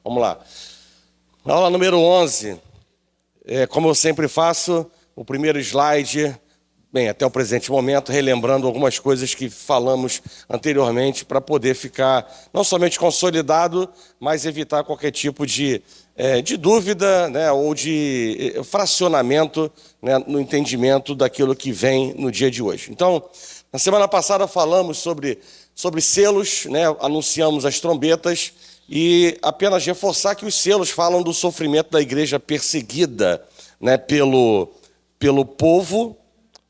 Vamos lá. Aula número 11. Como eu sempre faço, o primeiro slide, até o presente momento, relembrando algumas coisas que falamos anteriormente para poder ficar não somente consolidado, mas evitar qualquer tipo de dúvida, né, ou de fracionamento, né, no entendimento daquilo que vem no dia de hoje. Então, na semana passada falamos sobre selos, né, anunciamos as trombetas, e apenas reforçar que os selos falam do sofrimento da igreja perseguida, né, pelo povo,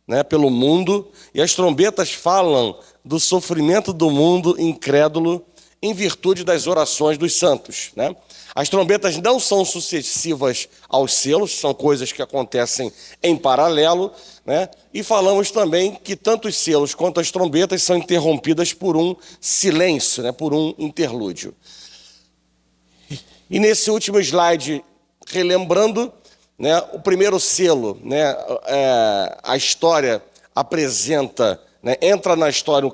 né, pelo mundo, e as trombetas falam do sofrimento do mundo incrédulo em virtude das orações dos santos, né? As trombetas não são sucessivas aos selos, são coisas que acontecem em paralelo, né? E falamos também que tanto os selos quanto as trombetas são interrompidas por um silêncio, né, por um interlúdio. E nesse último slide, relembrando, né, o primeiro selo, né, a história apresenta, né, entra na história um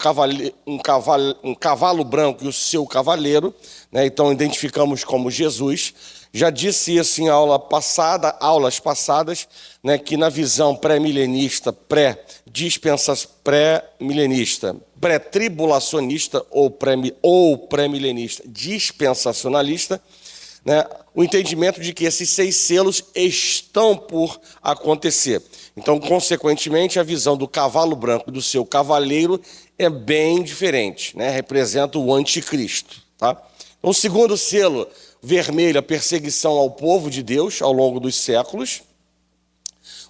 cavalo branco e o seu cavaleiro, né, então identificamos como Jesus. Já disse isso em aulas passadas, né, que na visão pré-milenista, pré-tribulacionista ou pré-milenista dispensacionalista, né, o entendimento de que esses 6 selos estão por acontecer. Então, consequentemente, a visão do cavalo branco e do seu cavaleiro é bem diferente, né? Representa o anticristo. Tá? Então, o segundo selo, vermelho, a perseguição ao povo de Deus ao longo dos séculos.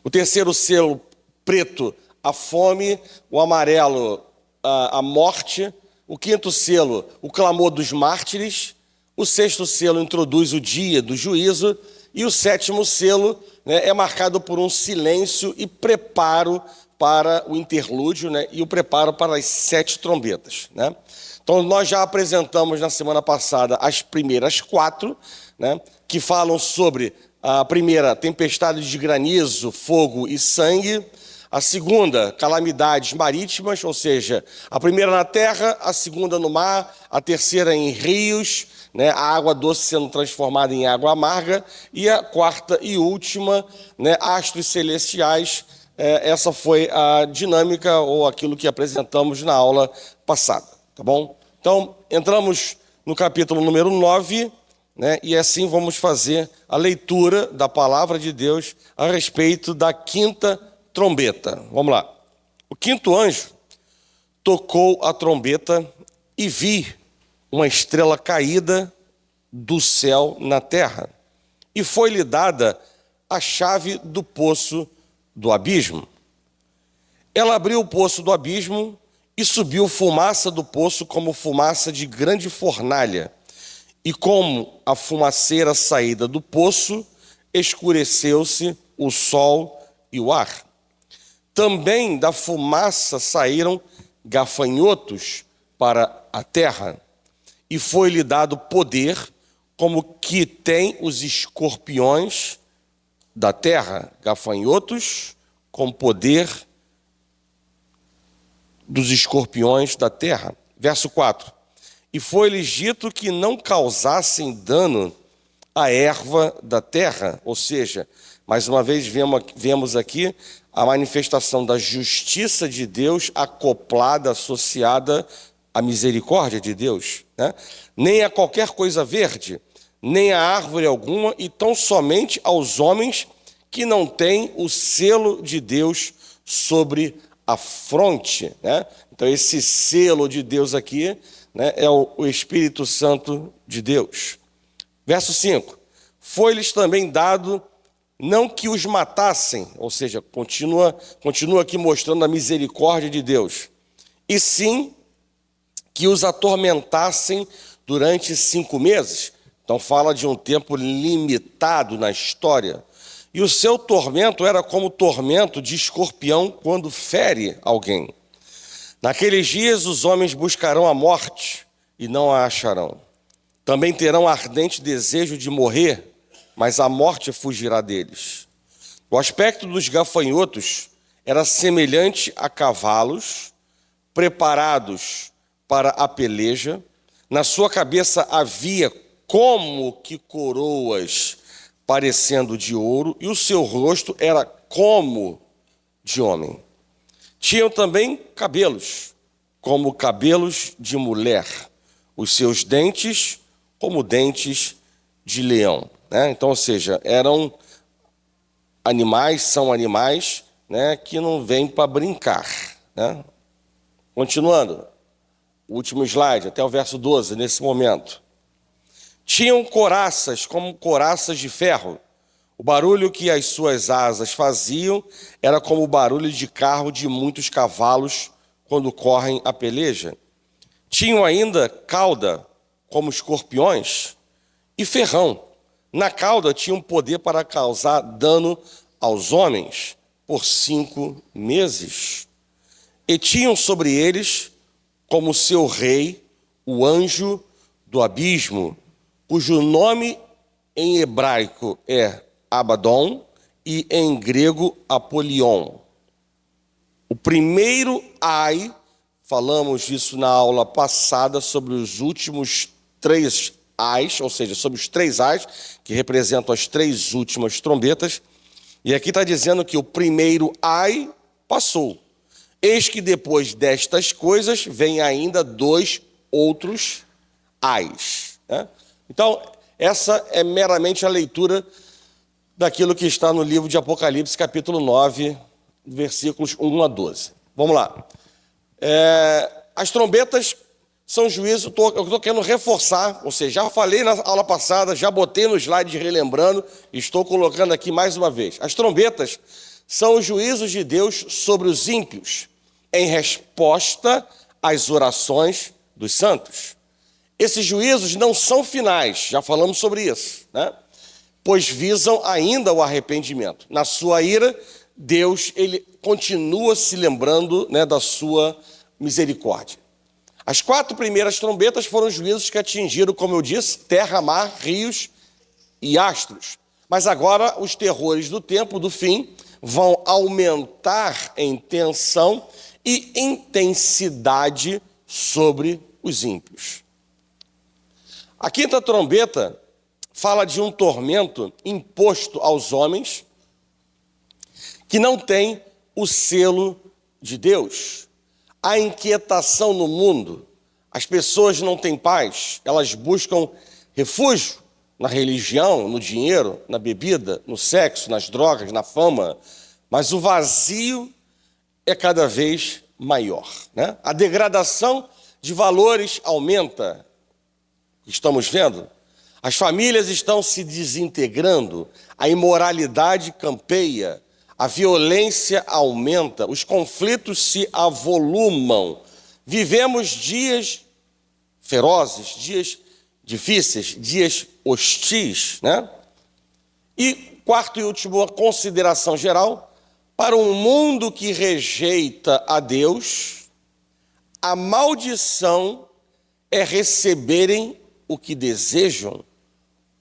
O terceiro selo, preto, a fome. O amarelo, a morte. O quinto selo, o clamor dos mártires. O sexto selo introduz o dia do juízo, e o sétimo selo, né, é marcado por um silêncio e preparo para o interlúdio, né, e o preparo para as 7 trombetas. Né? Então, nós já apresentamos na semana passada as primeiras 4, né, que falam sobre a primeira, tempestade de granizo, fogo e sangue. A segunda, calamidades marítimas, ou seja, a primeira na terra, a segunda no mar, a terceira em rios, né, a água doce sendo transformada em água amarga, e a quarta e última, né, astros celestiais. Essa foi a dinâmica ou aquilo que apresentamos na aula passada, tá bom? Então, entramos no capítulo número 9, né, e assim vamos fazer a leitura da palavra de Deus a respeito da quinta trombeta. Vamos lá. O quinto anjo tocou a trombeta e vi uma estrela caída do céu na terra, e foi-lhe dada a chave do poço do abismo. Ela abriu o poço do abismo e subiu fumaça do poço como fumaça de grande fornalha, e como a fumaceira saída do poço, escureceu-se o sol e o ar. Também da fumaça saíram gafanhotos para a terra, e foi-lhe dado poder como que tem os escorpiões da terra, gafanhotos com poder dos escorpiões da terra. Verso 4. E foi-lhes dito que não causassem dano à erva da terra, ou seja, mais uma vez vemos aqui a manifestação da justiça de Deus acoplada, associada à misericórdia de Deus, né? Nem a qualquer coisa verde, nem a árvore alguma, e tão somente aos homens que não têm o selo de Deus sobre a fronte, né? Então, esse selo de Deus aqui, né, é o Espírito Santo de Deus. Verso 5. Foi-lhes também dado não que os matassem, ou seja, continua aqui mostrando a misericórdia de Deus, e sim que os atormentassem durante 5 meses. Então fala de um tempo limitado na história. E o seu tormento era como o tormento de escorpião quando fere alguém. Naqueles dias os homens buscarão a morte e não a acharão. Também terão ardente desejo de morrer, mas a morte fugirá deles. O aspecto dos gafanhotos era semelhante a cavalos preparados para a peleja. Na sua cabeça havia como que coroas parecendo de ouro, e o seu rosto era como de homem. Tinham também cabelos, como cabelos de mulher, os seus dentes como dentes de leão. Né? Então, ou seja, eram animais, são animais, né, que não vêm para brincar. Né? Continuando, o último slide, até o verso 12, nesse momento. Tinham coraças como coraças de ferro. O barulho que as suas asas faziam era como o barulho de carro de muitos cavalos quando correm a peleja. Tinham ainda cauda como escorpiões e ferrão. Na cauda tinham poder para causar dano aos homens por 5 meses. E tinham sobre eles, como seu rei, o anjo do abismo, cujo nome em hebraico é Abaddon e em grego Apolion. O primeiro ai, falamos disso na aula passada, sobre os últimos 3 ais, ou seja, sobre os 3 ais, que representam as 3 últimas trombetas. E aqui está dizendo que o primeiro ai passou. Eis que depois destas coisas vem ainda 2 outros ais. Né? Então, essa é meramente a leitura daquilo que está no livro de Apocalipse, capítulo 9, versículos 1 a 12. Vamos lá. As trombetas são juízo, eu estou querendo reforçar, ou seja, já falei na aula passada, já botei no slide relembrando, e estou colocando aqui mais uma vez. As trombetas são os juízos de Deus sobre os ímpios, em resposta às orações dos santos. Esses juízos não são finais, já falamos sobre isso, né? Pois visam ainda o arrependimento. Na sua ira, Deus ele continua se lembrando, né, da sua misericórdia. As 4 primeiras trombetas foram juízos que atingiram, como eu disse, terra, mar, rios e astros. Mas agora os terrores do tempo, do fim, vão aumentar em tensão e intensidade sobre os ímpios. A 5ª trombeta fala de um tormento imposto aos homens que não tem o selo de Deus. A inquietação no mundo, as pessoas não têm paz, elas buscam refúgio na religião, no dinheiro, na bebida, no sexo, nas drogas, na fama, mas o vazio é cada vez maior. Né? A degradação de valores aumenta, estamos vendo. As famílias estão se desintegrando, a imoralidade campeia, a violência aumenta, os conflitos se avolumam. Vivemos dias ferozes, dias difíceis, dias hostis, né? E 4ª e última consideração geral, para um mundo que rejeita a Deus, a maldição é receberem o que desejam,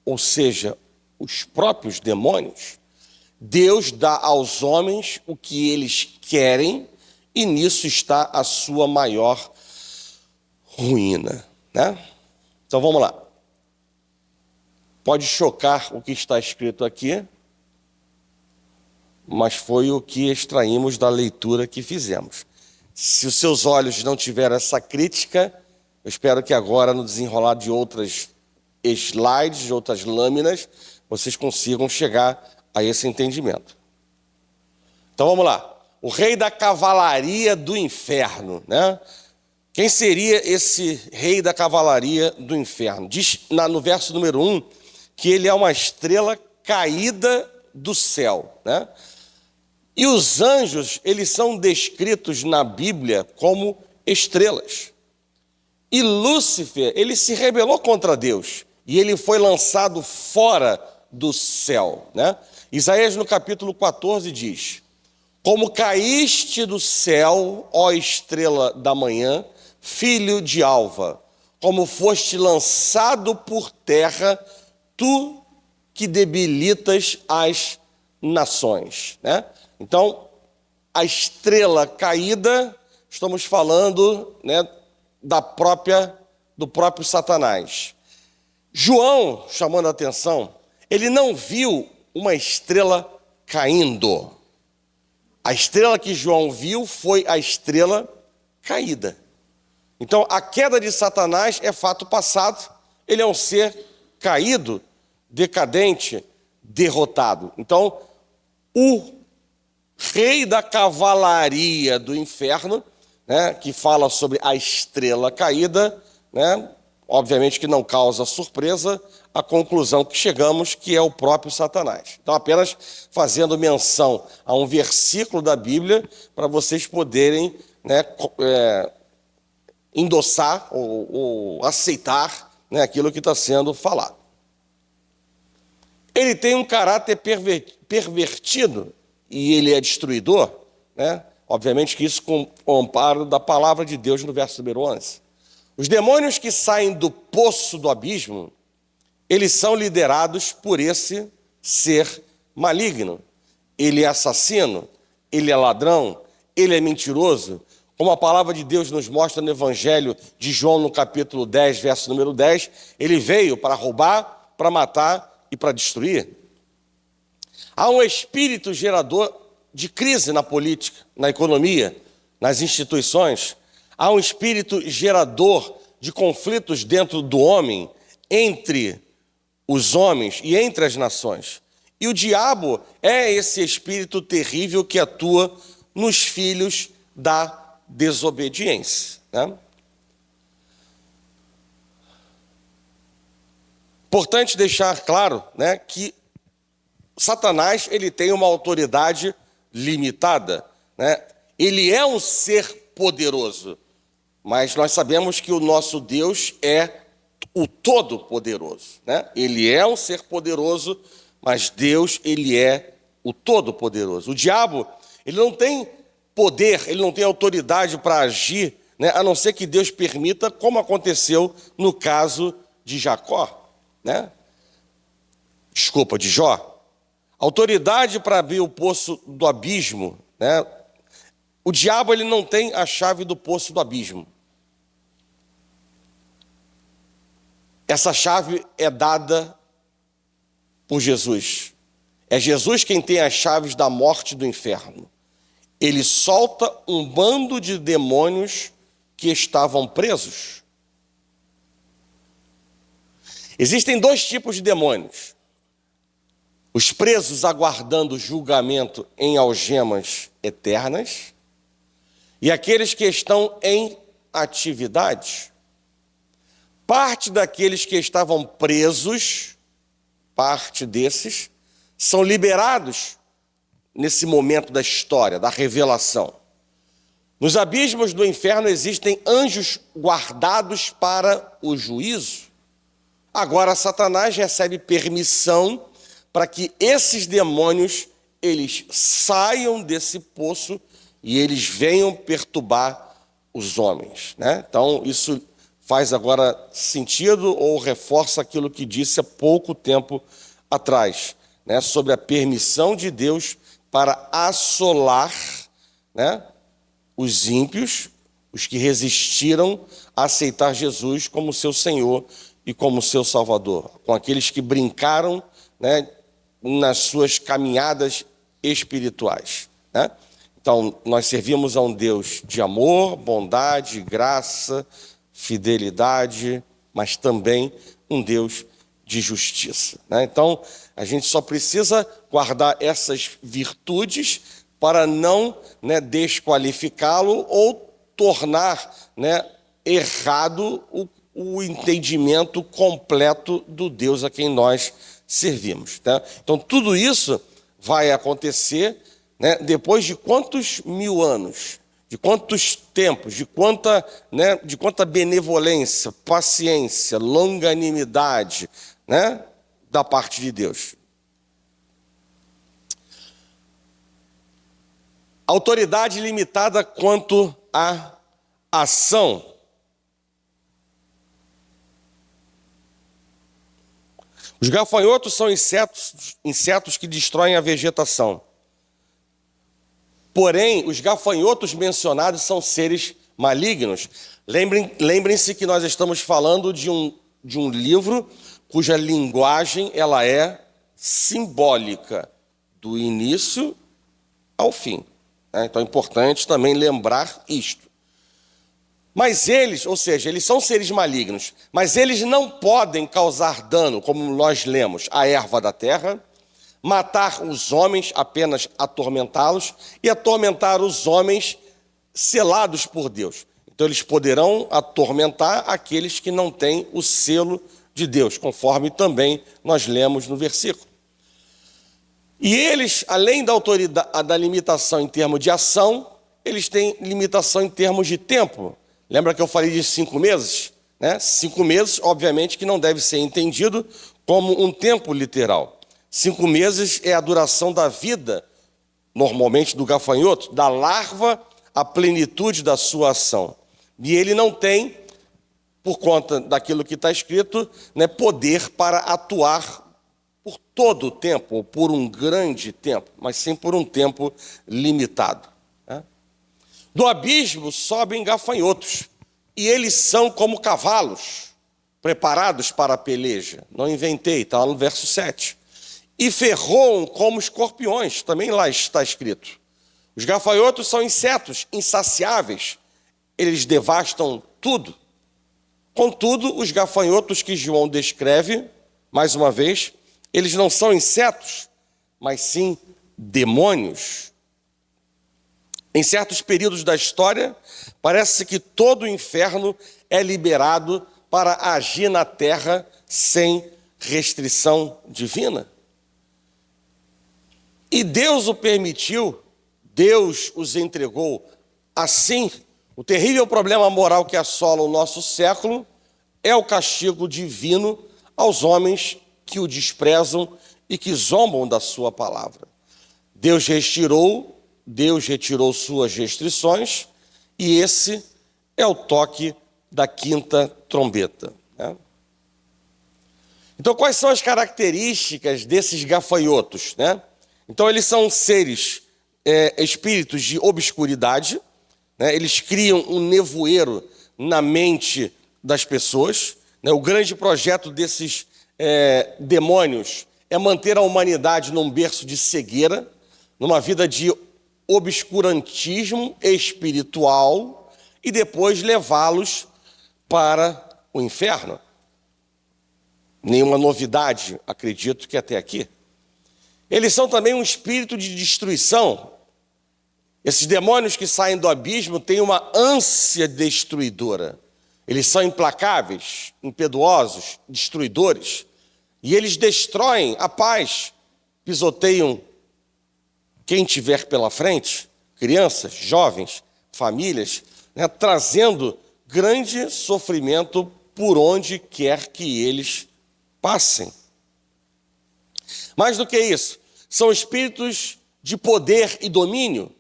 ou seja, os próprios demônios. Deus dá aos homens o que eles querem e nisso está a sua maior ruína. Né? Então vamos lá. Pode chocar o que está escrito aqui, mas foi o que extraímos da leitura que fizemos. Se os seus olhos não tiveram essa crítica, eu espero que agora, no desenrolar de outras slides, de outras lâminas, vocês consigam chegar a esse entendimento. Então vamos lá. O rei da cavalaria do inferno, né? Quem seria esse rei da cavalaria do inferno? Diz no verso número 1 que ele é uma estrela caída do céu, né? E os anjos, eles são descritos na Bíblia como estrelas. E Lúcifer, ele se rebelou contra Deus e ele foi lançado fora do céu, né? Isaías no capítulo 14 diz: como caíste do céu, ó estrela da manhã, filho de alva, como foste lançado por terra, tu que debilitas as nações, né? Então, a estrela caída, estamos falando, né, do próprio Satanás. João, chamando a atenção, ele não viu uma estrela caindo. A estrela que João viu foi a estrela caída. Então, a queda de Satanás é fato passado. Ele é um ser caído, decadente, derrotado. Então, o rei da cavalaria do inferno, né, que fala sobre a estrela caída, né, obviamente que não causa surpresa a conclusão que chegamos, que é o próprio Satanás. Então, apenas fazendo menção a um versículo da Bíblia para vocês poderem, né, endossar ou aceitar, né, aquilo que está sendo falado. Ele tem um caráter pervertido e ele é destruidor, né? Obviamente que isso com o amparo da palavra de Deus no verso número 11. Os demônios que saem do poço do abismo, eles são liderados por esse ser maligno. Ele é assassino, ele é ladrão, ele é mentiroso. Como a palavra de Deus nos mostra no Evangelho de João, no capítulo 10, verso número 10, ele veio para roubar, para matar e para destruir. Há um espírito gerador de crise na política, na economia, nas instituições. Há um espírito gerador de conflitos dentro do homem, entre os homens e entre as nações. E o diabo é esse espírito terrível que atua nos filhos da desobediência, né? Importante deixar claro, né, que Satanás ele tem uma autoridade limitada, né? Ele é um ser poderoso, mas nós sabemos que o nosso Deus é o Todo-Poderoso, né? Ele é um ser poderoso, mas Deus ele é o Todo-Poderoso. O diabo ele não tem poder, ele não tem autoridade para agir, né, a não ser que Deus permita, como aconteceu no caso de Jacó, né? De Jó. Autoridade para abrir o poço do abismo, né? O diabo ele não tem a chave do poço do abismo. Essa chave é dada por Jesus. É Jesus quem tem as chaves da morte e do inferno. Ele solta um bando de demônios que estavam presos. Existem dois tipos de demônios. Os presos aguardando julgamento em algemas eternas e aqueles que estão em atividade. Parte daqueles que estavam presos, parte desses, são liberados nesse momento da história, da revelação. Nos abismos do inferno existem anjos guardados para o juízo. Agora Satanás recebe permissão para que esses demônios eles saiam desse poço e eles venham perturbar os homens, né? Então isso faz agora sentido ou reforça aquilo que disse há pouco tempo atrás, né, sobre a permissão de Deus para assolar, né, os ímpios, os que resistiram a aceitar Jesus como seu Senhor e como seu Salvador, com aqueles que brincaram, né, nas suas caminhadas espirituais, né? Então, nós servimos a um Deus de amor, bondade, graça, fidelidade, mas também um Deus de justiça, né? Então, a gente só precisa guardar essas virtudes para não, né, desqualificá-lo ou tornar, né, errado o entendimento completo do Deus a quem nós servimos, tá? Então, tudo isso vai acontecer, né, depois de quantos mil anos, de quantos tempos, de quanta benevolência, paciência, longanimidade, né, da parte de Deus. Autoridade limitada quanto à ação. Os gafanhotos são insetos que destroem a vegetação. Porém, os gafanhotos mencionados são seres malignos. Lembrem-se que nós estamos falando de um livro cuja linguagem ela é simbólica, do início ao fim. Então é importante também lembrar isto. Mas eles, ou seja, eles são seres malignos, mas eles não podem causar dano, como nós lemos, à erva da terra, matar os homens, apenas atormentá-los, e atormentar os homens selados por Deus. Então eles poderão atormentar aqueles que não têm o selo de Deus, conforme também nós lemos no versículo. E eles, além da autoridade, da limitação em termos de ação, eles têm limitação em termos de tempo. Lembra que eu falei de 5 meses? 5 meses, obviamente, que não deve ser entendido como um tempo literal. 5 meses é a duração da vida, normalmente do gafanhoto, da larva à plenitude da sua ação. E ele não tem, por conta daquilo que está escrito, poder para atuar por todo o tempo, ou por um grande tempo, mas sim por um tempo limitado. Do abismo sobem gafanhotos, e eles são como cavalos, preparados para a peleja. Não inventei, está lá no verso 7. E ferroam como escorpiões, também lá está escrito. Os gafanhotos são insetos insaciáveis, eles devastam tudo. Contudo, os gafanhotos que João descreve, mais uma vez, eles não são insetos, mas sim demônios. Em certos períodos da história, parece que todo o inferno é liberado para agir na terra sem restrição divina. E Deus o permitiu, Deus os entregou. Assim, o terrível problema moral que assola o nosso século é o castigo divino aos homens que o desprezam e que zombam da sua palavra. Deus retirou suas restrições, e esse é o toque da quinta trombeta. Então, quais são as características desses gafanhotos? Então, eles são seres, espíritos de obscuridade, eles criam um nevoeiro na mente das pessoas. O grande projeto desses demônios é manter a humanidade num berço de cegueira, numa vida de obscurantismo espiritual, e depois levá-los para o inferno. Nenhuma novidade, acredito que até aqui. Eles são também um espírito de destruição. Esses demônios que saem do abismo têm uma ânsia destruidora. Eles são implacáveis, impiedosos, destruidores. E eles destroem a paz, pisoteiam quem tiver pela frente, crianças, jovens, famílias, trazendo grande sofrimento por onde quer que eles passem. Mais do que isso, são espíritos de poder e domínio.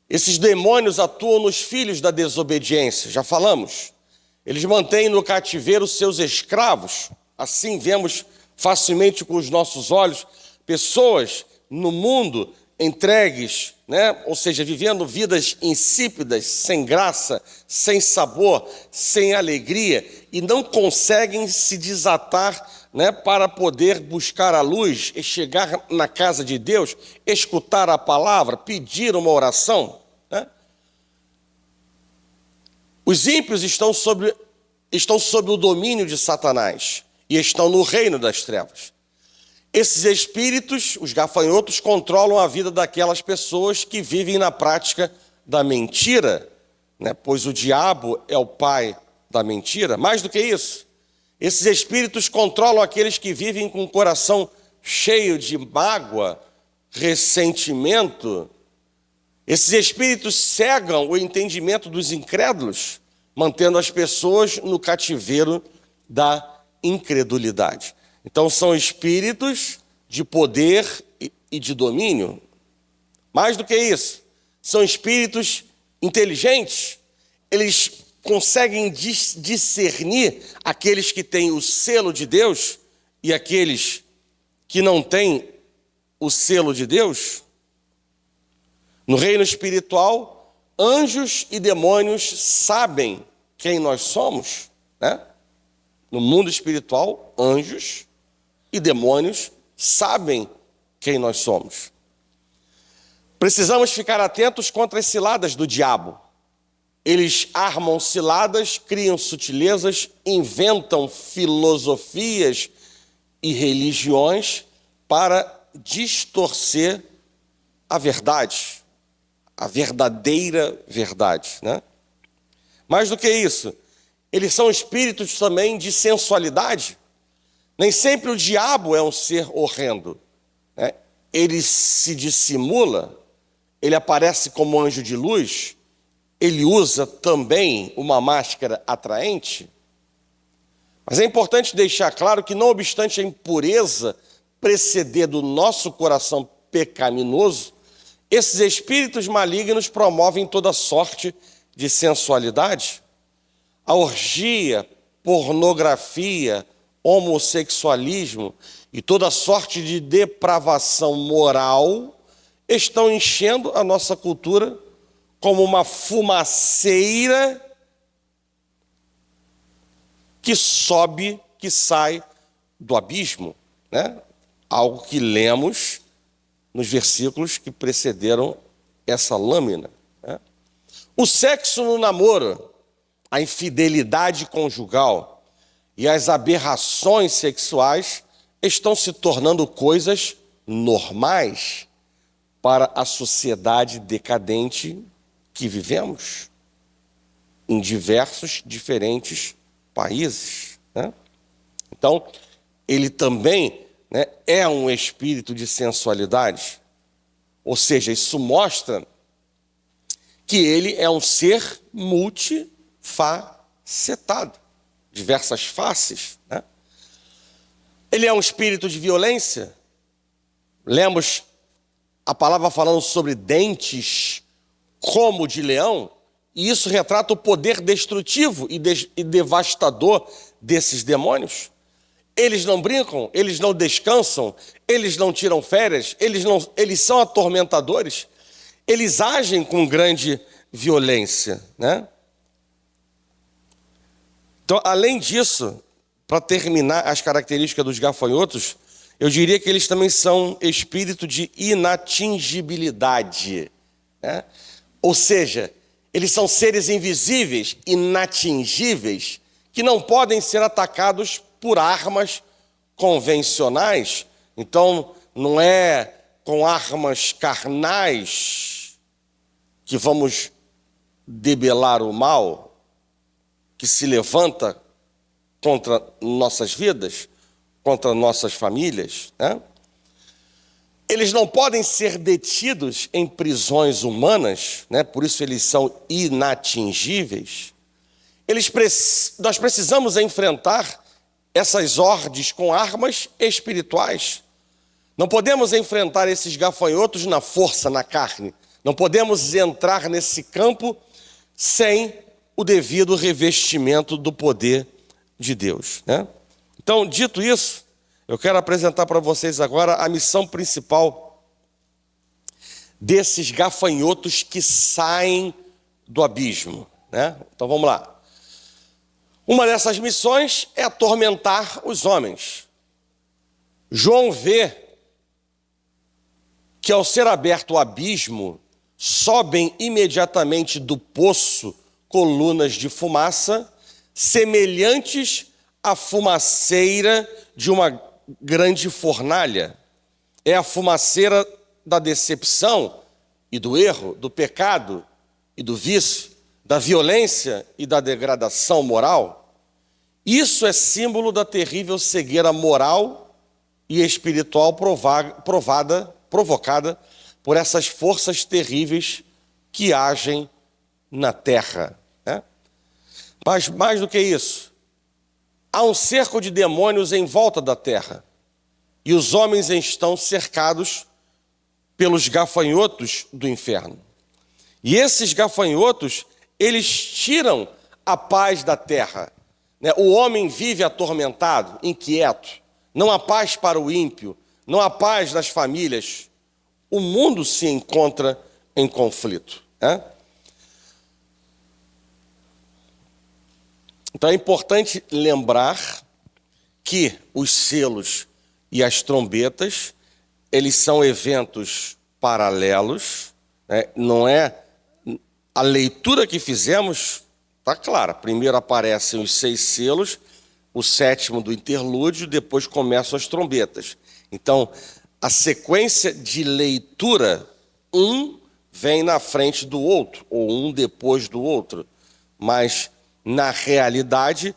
Esses demônios atuam nos filhos da desobediência, já falamos. Eles mantêm no cativeiro seus escravos. Assim vemos facilmente com os nossos olhos pessoas no mundo entregues, ou seja, vivendo vidas insípidas, sem graça, sem sabor, sem alegria, e não conseguem se desatar para poder buscar a luz e chegar na casa de Deus, escutar a palavra, pedir uma oração. Os ímpios estão sob o domínio de Satanás e estão no reino das trevas. Esses espíritos, os gafanhotos, controlam a vida daquelas pessoas que vivem na prática da mentira, pois o diabo é o pai da mentira. Mais do que isso, esses espíritos controlam aqueles que vivem com o coração cheio de mágoa, ressentimento. Esses espíritos cegam o entendimento dos incrédulos, mantendo as pessoas no cativeiro da incredulidade. Então, são espíritos de poder e de domínio. Mais do que isso, são espíritos inteligentes. Eles conseguem discernir aqueles que têm o selo de Deus e aqueles que não têm o selo de Deus. No reino espiritual, anjos e demônios sabem quem nós somos. No mundo espiritual, anjos e demônios sabem quem nós somos. Precisamos ficar atentos contra as ciladas do diabo. Eles armam ciladas, criam sutilezas, inventam filosofias e religiões para distorcer a verdade, a verdadeira verdade, né? Mais do que isso, eles são espíritos também de sensualidade. Nem sempre o diabo é um ser horrendo, né? Ele se dissimula, ele aparece como anjo de luz, ele usa também uma máscara atraente. Mas é importante deixar claro que, não obstante a impureza preceder do nosso coração pecaminoso, esses espíritos malignos promovem toda sorte de sensualidade. A orgia, pornografia, homossexualismo e toda sorte de depravação moral estão enchendo a nossa cultura como uma fumaceira que sobe, que sai do abismo, né? Algo que lemos nos versículos que precederam essa lâmina, né? O sexo no namoro, a infidelidade conjugal e as aberrações sexuais estão se tornando coisas normais para a sociedade decadente que vivemos em diversos, diferentes países, né? Então, ele também, né, é um espírito de sensualidade. Ou seja, isso mostra que ele é um ser multifacetado, diversas faces, né? Ele é um espírito de violência. Lemos a palavra falando sobre dentes como de leão, e isso retrata o poder destrutivo e devastador desses demônios. Eles não brincam, eles não descansam, eles não tiram férias, eles são atormentadores, eles agem com grande violência, né? Então, além disso, para terminar as características dos gafanhotos, eu diria que eles também são espírito de inatingibilidade, né? Ou seja, eles são seres invisíveis, inatingíveis, que não podem ser atacados por armas convencionais. Então, não é com armas carnais que vamos debelar o mal que se levanta contra nossas vidas, contra nossas famílias, né? Eles não podem ser detidos em prisões humanas, né? Por isso eles são inatingíveis. Nós precisamos enfrentar essas hordes com armas espirituais. Não podemos enfrentar esses gafanhotos na força, na carne. Não podemos entrar nesse campo sem o devido revestimento do poder de Deus, né? Então, dito isso, eu quero apresentar para vocês agora a missão principal desses gafanhotos que saem do abismo, né? Então vamos lá. Uma dessas missões é atormentar os homens. João vê que, ao ser aberto o abismo, sobem imediatamente do poço colunas de fumaça, semelhantes à fumaceira de uma grande fornalha. É a fumaceira da decepção e do erro, do pecado e do vício, da violência e da degradação moral. Isso é símbolo da terrível cegueira moral e espiritual provocada por essas forças terríveis que agem na terra, né? Mas mais do que isso, há um cerco de demônios em volta da terra, e os homens estão cercados pelos gafanhotos do inferno. E esses gafanhotos, eles tiram a paz da terra, né? O homem vive atormentado, inquieto, não há paz para o ímpio, não há paz nas famílias. O mundo se encontra em conflito, né? Então é importante lembrar que os selos e as trombetas, eles são eventos paralelos, né? Não é a leitura que fizemos, está clara. Primeiro aparecem os 6 selos, o 7º do interlúdio, depois começam as trombetas. Então, a sequência de leitura, um vem na frente do outro, ou um depois do outro. Mas, na realidade,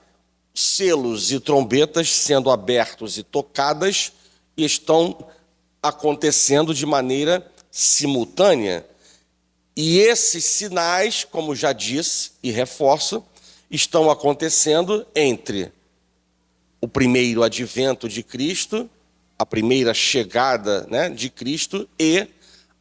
selos e trombetas sendo abertos e tocadas estão acontecendo de maneira simultânea. E esses sinais, como já disse e reforço, estão acontecendo entre o primeiro advento de Cristo, a primeira chegada, né, de Cristo, e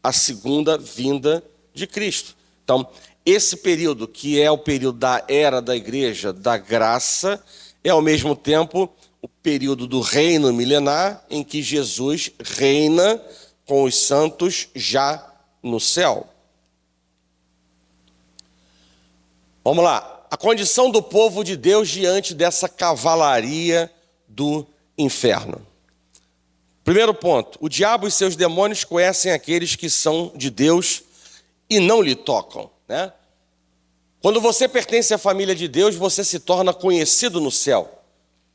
a segunda vinda de Cristo. Então, esse período, que é o período da era da igreja, da graça, é ao mesmo tempo o período do reino milenar, em que Jesus reina com os santos já no céu. Vamos lá. A condição do povo de Deus diante dessa cavalaria do inferno. Primeiro ponto, o diabo e seus demônios conhecem aqueles que são de Deus e não lhe tocam, né? Quando você pertence à família de Deus, você se torna conhecido no céu,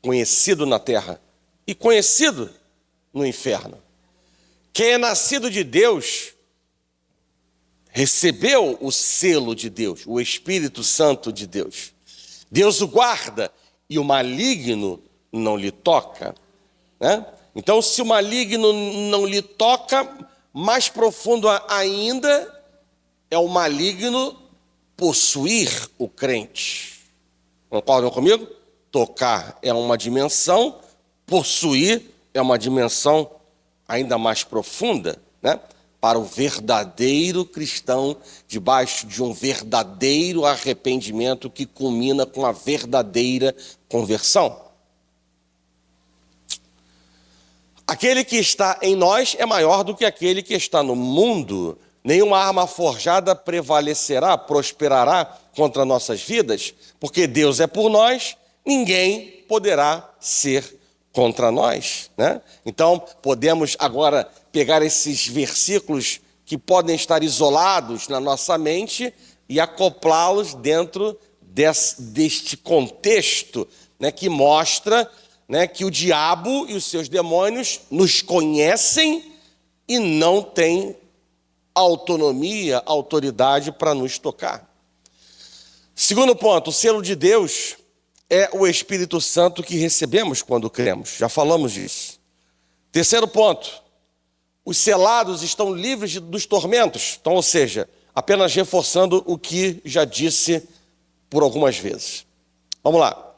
conhecido na terra e conhecido no inferno. Quem é nascido de Deus recebeu o selo de Deus, o Espírito Santo de Deus. Deus o guarda e o maligno não lhe toca, né? Então, se o maligno não lhe toca, mais profundo ainda é o maligno possuir o crente. Concordam comigo? Tocar é uma dimensão, possuir é uma dimensão ainda mais profunda, né? Para o verdadeiro cristão, debaixo de um verdadeiro arrependimento que culmina com a verdadeira conversão. Aquele que está em nós é maior do que aquele que está no mundo. Nenhuma arma forjada prevalecerá, prosperará contra nossas vidas, porque Deus é por nós, ninguém poderá ser contra nós, né? Então, podemos agora pegar esses versículos que podem estar isolados na nossa mente e acoplá-los dentro deste contexto, né, que mostra, né, que o diabo e os seus demônios nos conhecem e não têm autonomia, autoridade para nos tocar. Segundo ponto, o selo de Deus é o Espírito Santo que recebemos quando cremos. Já falamos disso. Terceiro ponto, os selados estão livres dos tormentos. Então, ou seja, apenas reforçando o que já disse por algumas vezes. Vamos lá.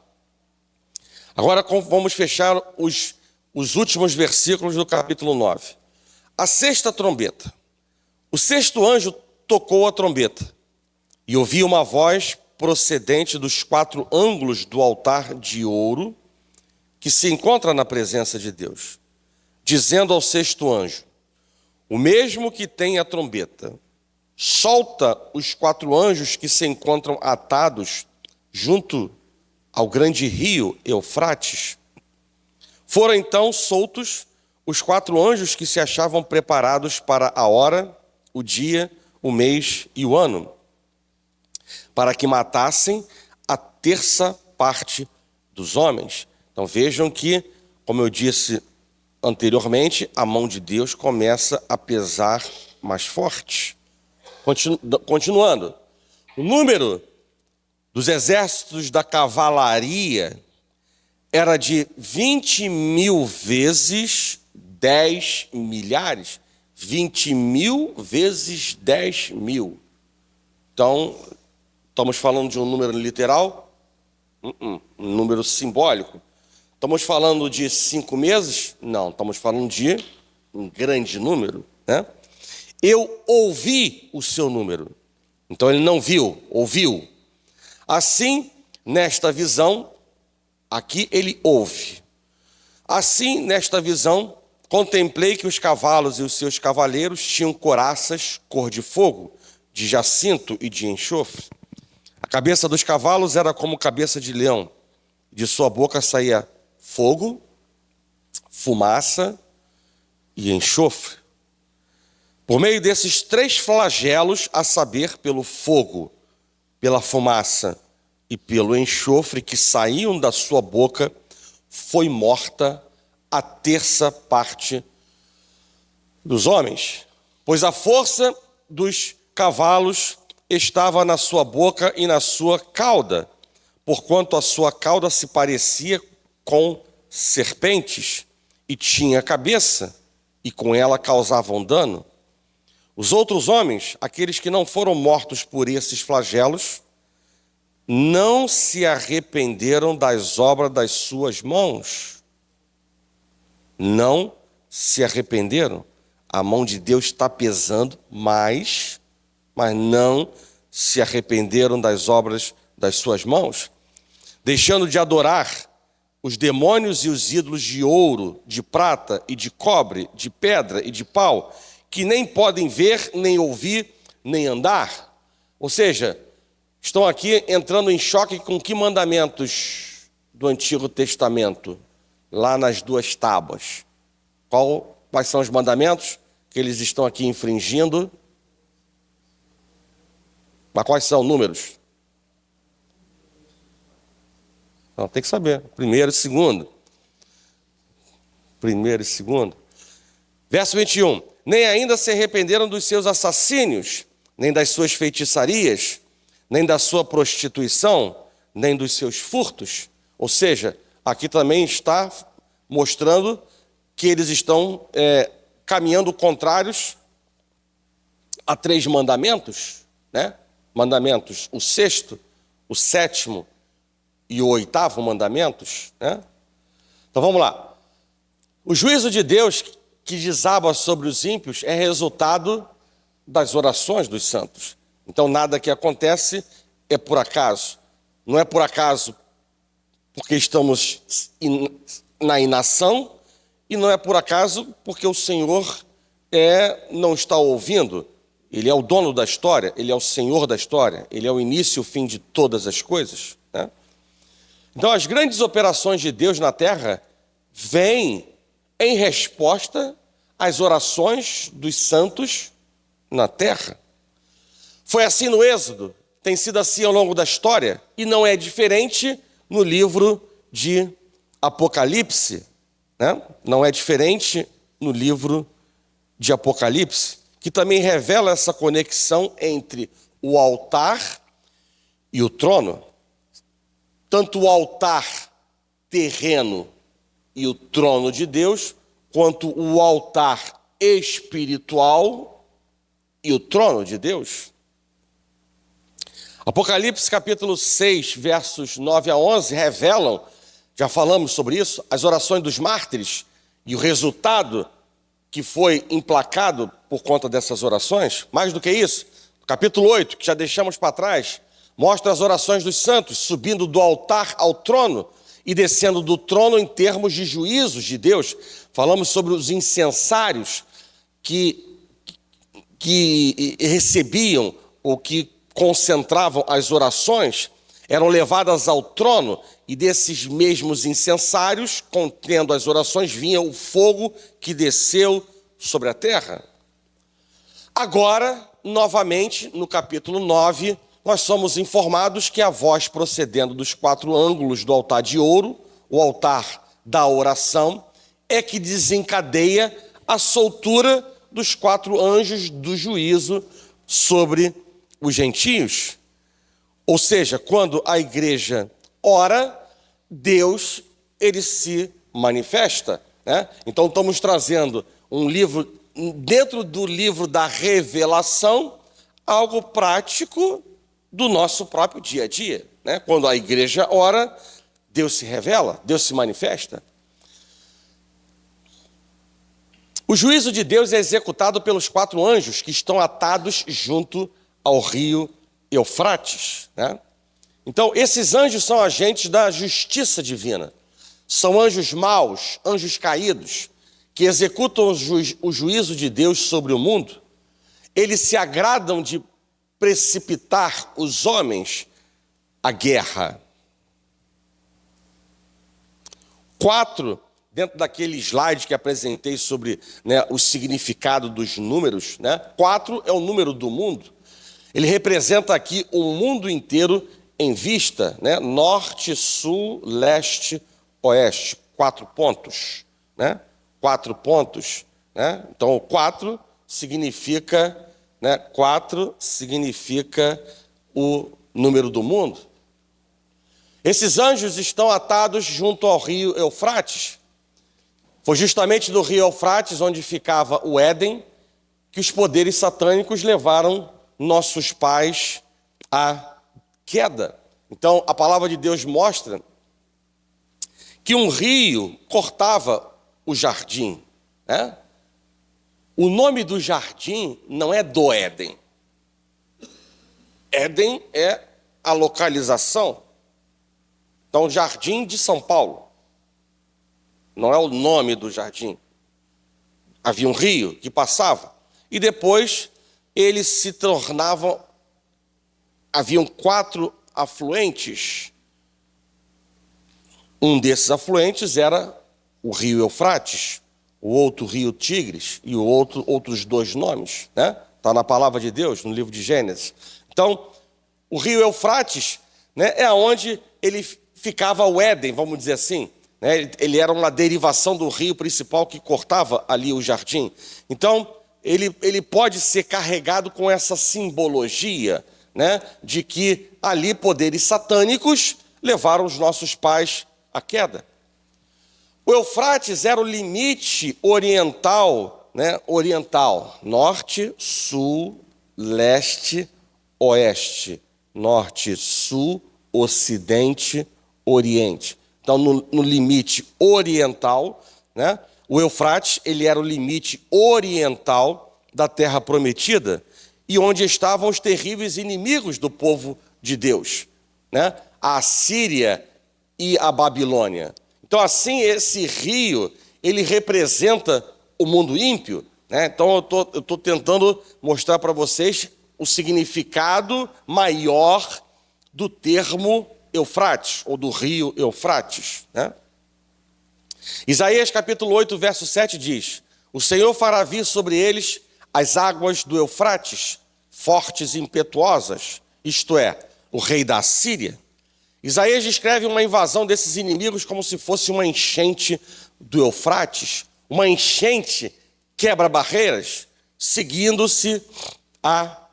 Agora vamos fechar os últimos versículos do capítulo 9. A 6ª trombeta. O 6º anjo tocou a trombeta e ouvi uma voz procedente dos 4 ângulos do altar de ouro que se encontra na presença de Deus, dizendo ao 6º anjo, o mesmo que tem a trombeta, solta os 4 anjos que se encontram atados junto ao grande rio Eufrates. Foram então soltos os 4 anjos que se achavam preparados para a hora, o dia, o mês e o ano, para que matassem a 1/3 parte dos homens. Então vejam que, como eu disse anteriormente, a mão de Deus começa a pesar mais forte. Continuando, o número dos exércitos da cavalaria era de 20.000 vezes 10 milhares. 20.000 vezes 10.000. Então, estamos falando de um número literal? Um número simbólico. Estamos falando de 5 meses? Não, estamos falando de um grande número, né? Eu ouvi o seu número. Então ele não viu, ouviu. Assim, nesta visão, aqui ele ouve. Assim, nesta visão, contemplei que os cavalos e os seus cavaleiros tinham couraças cor de fogo, de jacinto e de enxofre. A cabeça dos cavalos era como cabeça de leão. De sua boca saía fogo, fumaça e enxofre. Por meio desses 3 flagelos, a saber, pelo fogo, pela fumaça e pelo enxofre que saíam da sua boca, foi morta a 1/3 parte dos homens. Pois a força dos cavalos estava na sua boca e na sua cauda, porquanto a sua cauda se parecia com serpentes e tinha cabeça, e com ela causavam dano. Os outros homens, aqueles que não foram mortos por esses flagelos, não se arrependeram das obras das suas mãos. Não se arrependeram. A mão de Deus está pesando mais, mas não se arrependeram das obras das suas mãos, deixando de adorar os demônios e os ídolos de ouro, de prata e de cobre, de pedra e de pau, que nem podem ver, nem ouvir, nem andar. Ou seja, estão aqui entrando em choque com que mandamentos do Antigo Testamento, lá nas 2 tábuas. Quais são os mandamentos que eles estão aqui infringindo? Mas quais são números? Não, tem que saber. 1º e 2º. 1º e 2º. Verso 21. Nem ainda se arrependeram dos seus assassínios, nem das suas feitiçarias, nem da sua prostituição, nem dos seus furtos. Ou seja, aqui também está mostrando que eles estão caminhando contrários a 3 mandamentos, né? Mandamentos, o 6º, o 7º e o 8º mandamentos, né? Então vamos lá. O juízo de Deus que desaba sobre os ímpios é resultado das orações dos santos. Então nada que acontece é por acaso. Não é por acaso porque estamos na inação, e não é por acaso porque o Senhor não está ouvindo. Ele é o dono da história, Ele é o Senhor da história, Ele é o início e o fim de todas as coisas, né? Então as grandes operações de Deus na terra vêm em resposta às orações dos santos na terra. Foi assim no Êxodo, tem sido assim ao longo da história, e não é diferente no livro de Apocalipse, né? Não é diferente no livro de Apocalipse, que também revela essa conexão entre o altar e o trono. Tanto o altar terreno e o trono de Deus, quanto o altar espiritual e o trono de Deus. Apocalipse capítulo 6, versos 9 a 11, revelam, já falamos sobre isso, as orações dos mártires e o resultado que foi implacado por conta dessas orações. Mais do que isso, capítulo 8, que já deixamos para trás, mostra as orações dos santos, subindo do altar ao trono e descendo do trono em termos de juízos de Deus. Falamos sobre os incensários que recebiam ou que concentravam as orações, eram levadas ao trono, e desses mesmos incensários, contendo as orações, vinha o fogo que desceu sobre a terra. Agora, novamente, no capítulo 9, nós somos informados que a voz procedendo dos 4 ângulos do altar de ouro, o altar da oração, é que desencadeia a soltura dos 4 anjos do juízo sobre os gentios. Ou seja, quando a igreja ora, Deus, ele se manifesta, né? Então estamos trazendo um livro, dentro do livro da revelação, algo prático do nosso próprio dia a dia, né? Quando a igreja ora, Deus se revela, Deus se manifesta. O juízo de Deus é executado pelos 4 anjos que estão atados junto ao rio Eufrates, né? Então, esses anjos são agentes da justiça divina. São anjos maus, anjos caídos, que executam o juízo de Deus sobre o mundo. Eles se agradam de precipitar os homens à guerra. 4 dentro daquele slide que apresentei sobre, né, o significado dos números, né? 4 é o número do mundo. Ele representa aqui o mundo inteiro em vista, né? Norte, sul, leste, oeste. 4 pontos, né? 4 pontos, né? Então, 4 significa, né? 4 significa o número do mundo. Esses anjos estão atados junto ao rio Eufrates. Foi justamente do rio Eufrates, onde ficava o Éden, que os poderes satânicos levaram nossos pais à queda. Então, a palavra de Deus mostra que um rio cortava o jardim, né? O nome do jardim não é do Éden. Éden é a localização. Então, Jardim de São Paulo não é o nome do jardim. Havia um rio que passava e depois eles se tornavam, haviam 4 afluentes. Um desses afluentes era o rio Eufrates, o outro rio Tigres e outros 2 nomes, né? Está na palavra de Deus, no livro de Gênesis. Então, o rio Eufrates, né, é onde ele ficava o Éden, vamos dizer assim, né? Ele era uma derivação do rio principal que cortava ali o jardim. Então, ele pode ser carregado com essa simbologia, né, de que ali poderes satânicos levaram os nossos pais à queda. O Eufrates era o limite oriental, né, oriental, norte, sul, leste, oeste, norte, sul, ocidente, oriente. Então, no limite oriental, né, o Eufrates, ele era o limite oriental da terra prometida e onde estavam os terríveis inimigos do povo de Deus, né, a Assíria e a Babilônia. Então, assim, esse rio, ele representa o mundo ímpio, né? Então, eu estou tentando mostrar para vocês o significado maior do termo Eufrates, ou do rio Eufrates, né? Isaías capítulo 8, verso 7 diz: o Senhor fará vir sobre eles as águas do Eufrates, fortes e impetuosas, isto é, o rei da Assíria. Isaías descreve uma invasão desses inimigos como se fosse uma enchente do Eufrates, uma enchente quebra barreiras, seguindo-se a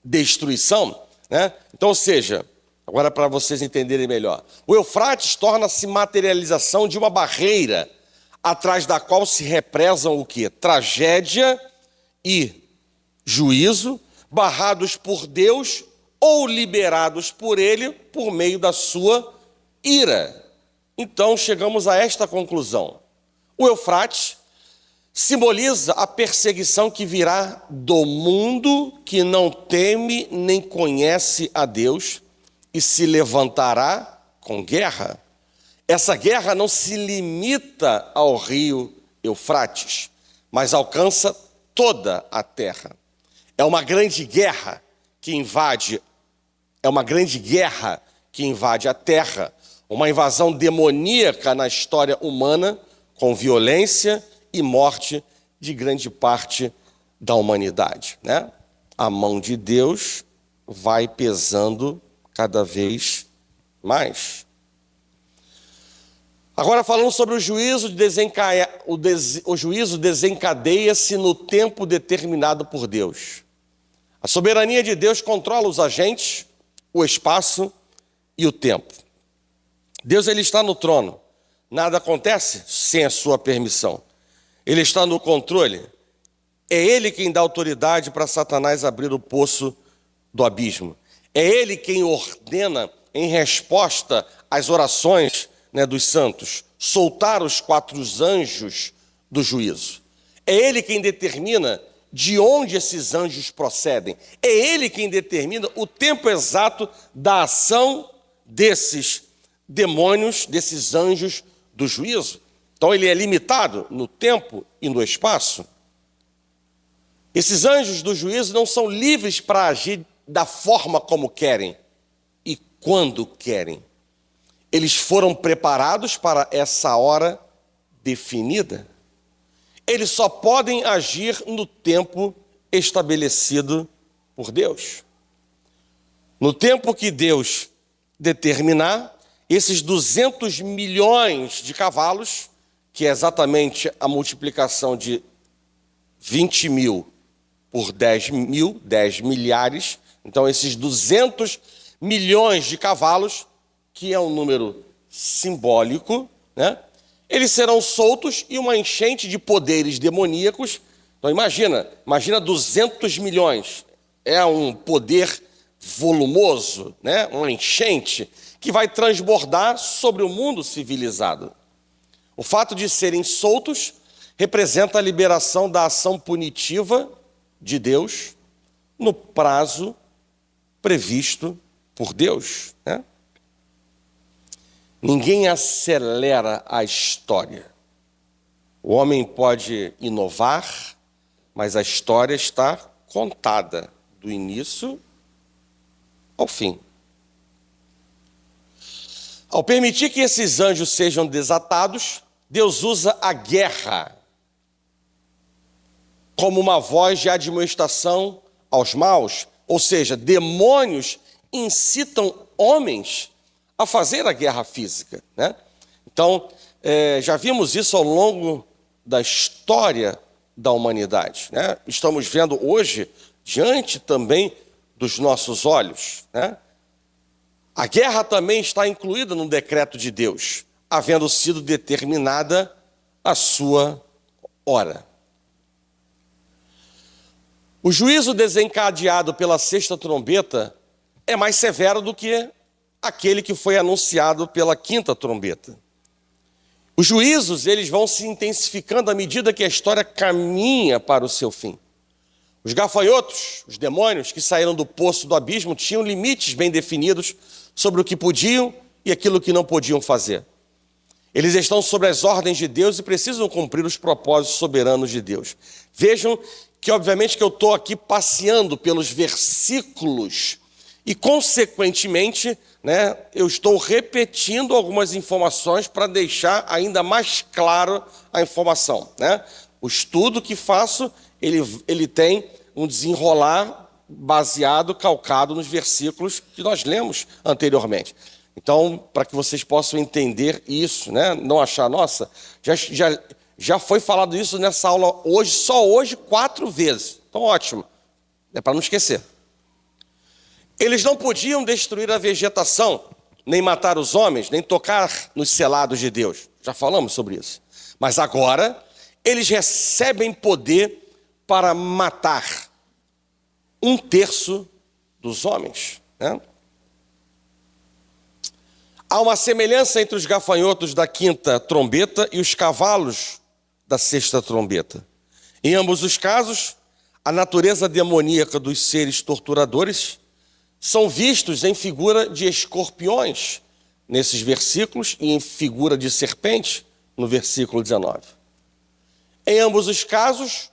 destruição, né? Então, ou seja, agora para vocês entenderem melhor, o Eufrates torna-se materialização de uma barreira atrás da qual se represam o quê? Tragédia e juízo, barrados por Deus ou liberados por ele por meio da sua ira. Então, chegamos a esta conclusão. O Eufrates simboliza a perseguição que virá do mundo que não teme nem conhece a Deus e se levantará com guerra. Essa guerra não se limita ao rio Eufrates, mas alcança toda a terra. É uma grande guerra que invade a terra, uma invasão demoníaca na história humana, com violência e morte de grande parte da humanidade, né? A mão de Deus vai pesando cada vez mais. Agora, falando sobre o juízo, o juízo desencadeia-se no tempo determinado por Deus. A soberania de Deus controla os agentes, o espaço e o tempo. Deus, ele está no trono. Nada acontece sem a sua permissão. Ele está no controle. É ele quem dá autoridade para Satanás abrir o poço do abismo. É ele quem ordena, em resposta às orações, né, dos santos, soltar os 4 anjos do juízo. É ele quem determina de onde esses anjos procedem. É ele quem determina o tempo exato da ação desses demônios, desses anjos do juízo. Então ele é limitado no tempo e no espaço. Esses anjos do juízo não são livres para agir da forma como querem e quando querem. Eles foram preparados para essa hora definida, eles só podem agir no tempo estabelecido por Deus. No tempo que Deus determinar, esses 200 milhões de cavalos, que é exatamente a multiplicação de 20 mil por 10 mil, 10 milhares, então esses 200 milhões de cavalos, que é um número simbólico, né? Eles serão soltos e uma enchente de poderes demoníacos. Então imagina 200 milhões, é um poder volumoso, né? Uma enchente que vai transbordar sobre o mundo civilizado. O fato de serem soltos representa a liberação da ação punitiva de Deus no prazo previsto por Deus, né? Ninguém acelera a história. O homem pode inovar, mas a história está contada do início ao fim. Ao permitir que esses anjos sejam desatados, Deus usa a guerra como uma voz de admoestação aos maus, ou seja, demônios incitam homens a fazer a guerra física, né? Então, já vimos isso ao longo da história da humanidade, né? Estamos vendo hoje, diante também dos nossos olhos, né? A guerra também está incluída no decreto de Deus, havendo sido determinada a sua hora. O juízo desencadeado pela sexta trombeta é mais severo do que aquele que foi anunciado pela quinta trombeta. Os juízos, eles vão se intensificando à medida que a história caminha para o seu fim. Os gafanhotos, os demônios que saíram do poço do abismo, tinham limites bem definidos sobre o que podiam e aquilo que não podiam fazer. Eles estão sob as ordens de Deus e precisam cumprir os propósitos soberanos de Deus. Vejam que, obviamente, que eu estou aqui passeando pelos versículos e, consequentemente, né, eu estou repetindo algumas informações para deixar ainda mais claro a informação, né? O estudo que faço, ele tem um desenrolar baseado, calcado nos versículos que nós lemos anteriormente. Então, para que vocês possam entender isso, né, não achar, nossa, já foi falado isso nessa aula hoje, só hoje, 4 vezes. Então, ótimo, é para não esquecer. Eles não podiam destruir a vegetação, nem matar os homens, nem tocar nos selados de Deus. Já falamos sobre isso. Mas agora, eles recebem poder para matar 1/3 dos homens, né? Há uma semelhança entre os gafanhotos da quinta trombeta e os cavalos da sexta trombeta. Em ambos os casos, a natureza demoníaca dos seres torturadores são vistos em figura de escorpiões, nesses versículos, e em figura de serpente, no versículo 19. Em ambos os casos,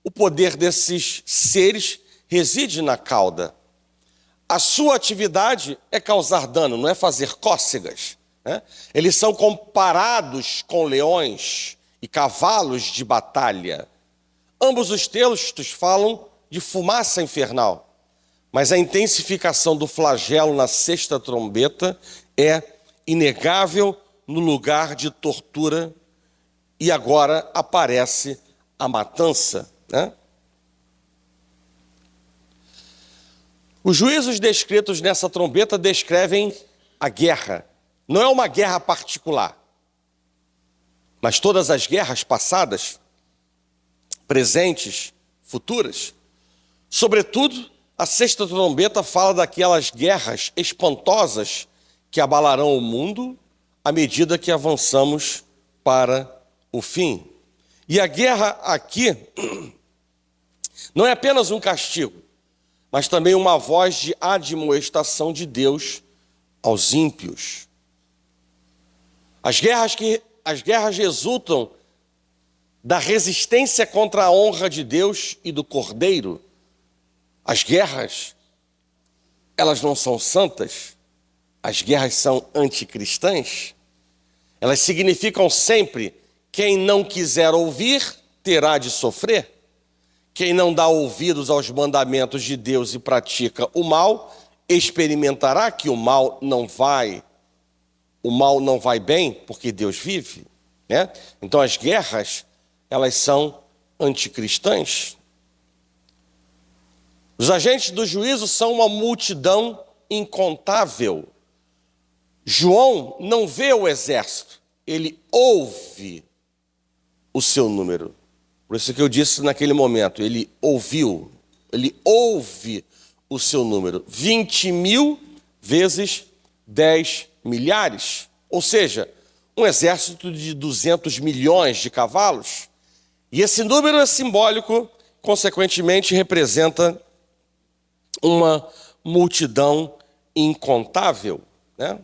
o poder desses seres reside na cauda. A sua atividade é causar dano, não é fazer cócegas, né? Eles são comparados com leões e cavalos de batalha. Ambos os textos falam de fumaça infernal. Mas a intensificação do flagelo na sexta trombeta é inegável no lugar de tortura, e agora aparece a matança, né? Os juízos descritos nessa trombeta descrevem a guerra. Não é uma guerra particular, mas todas as guerras passadas, presentes, futuras. Sobretudo, a sexta trombeta fala daquelas guerras espantosas que abalarão o mundo à medida que avançamos para o fim. E a guerra aqui não é apenas um castigo, mas também uma voz de admoestação de Deus aos ímpios. As guerras resultam da resistência contra a honra de Deus e do Cordeiro. As guerras, elas não são santas, as guerras são anticristãs. Elas significam sempre Quem não quiser ouvir, terá de sofrer. Quem não dá ouvidos aos mandamentos de Deus e pratica o mal, experimentará que o mal não vai bem, porque Deus vive, né? Então as guerras, elas são anticristãs. Os agentes do juízo são uma multidão incontável. João não vê o exército, ele ouve o seu número. Por isso que eu disse naquele momento, ele ouve o seu número. 20.000 vezes 10 milhares. Ou seja, um exército de 200 milhões de cavalos. E esse número é simbólico, consequentemente representa uma multidão incontável, né?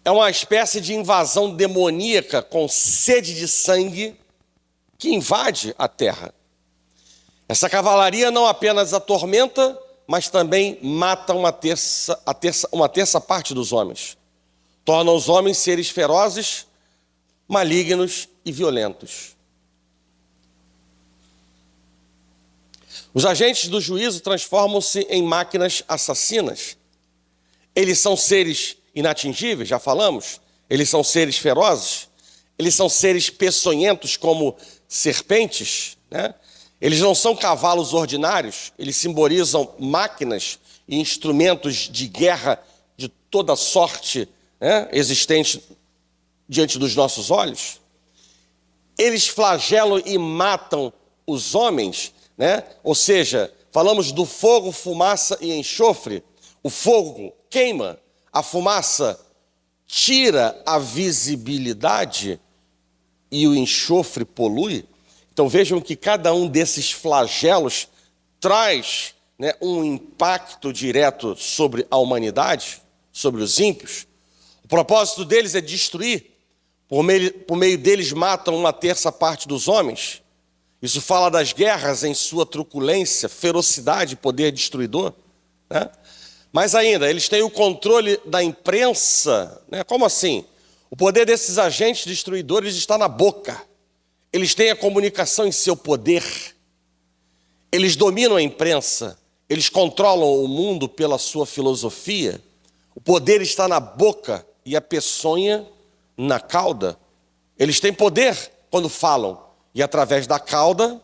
É uma espécie de invasão demoníaca com sede de sangue que invade a terra. Essa cavalaria não apenas atormenta, mas também mata uma terça parte dos homens. Torna os homens seres ferozes, malignos e violentos. Os agentes do juízo transformam-se em máquinas assassinas. Eles são seres inatingíveis, já falamos. Eles são seres ferozes. Eles são seres peçonhentos como serpentes, né? Eles não são cavalos ordinários. Eles simbolizam máquinas e instrumentos de guerra de toda sorte, né, existentes diante dos nossos olhos. Eles flagelam e matam os homens, né? Ou seja, falamos do fogo, fumaça e enxofre. O fogo queima, a fumaça tira a visibilidade e o enxofre polui. Então vejam que cada um desses flagelos traz, né, um impacto direto sobre a humanidade, sobre os ímpios. O propósito deles é destruir. Por meio deles matam uma terça parte dos homens. Isso fala das guerras em sua truculência, ferocidade e poder destruidor, né? Mas ainda, eles têm o controle da imprensa, né? Como assim? O poder desses agentes destruidores está na boca. Eles têm a comunicação em seu poder. Eles dominam a imprensa. Eles controlam o mundo pela sua filosofia. O poder está na boca e a peçonha na cauda. Eles têm poder quando falam. E através da cauda,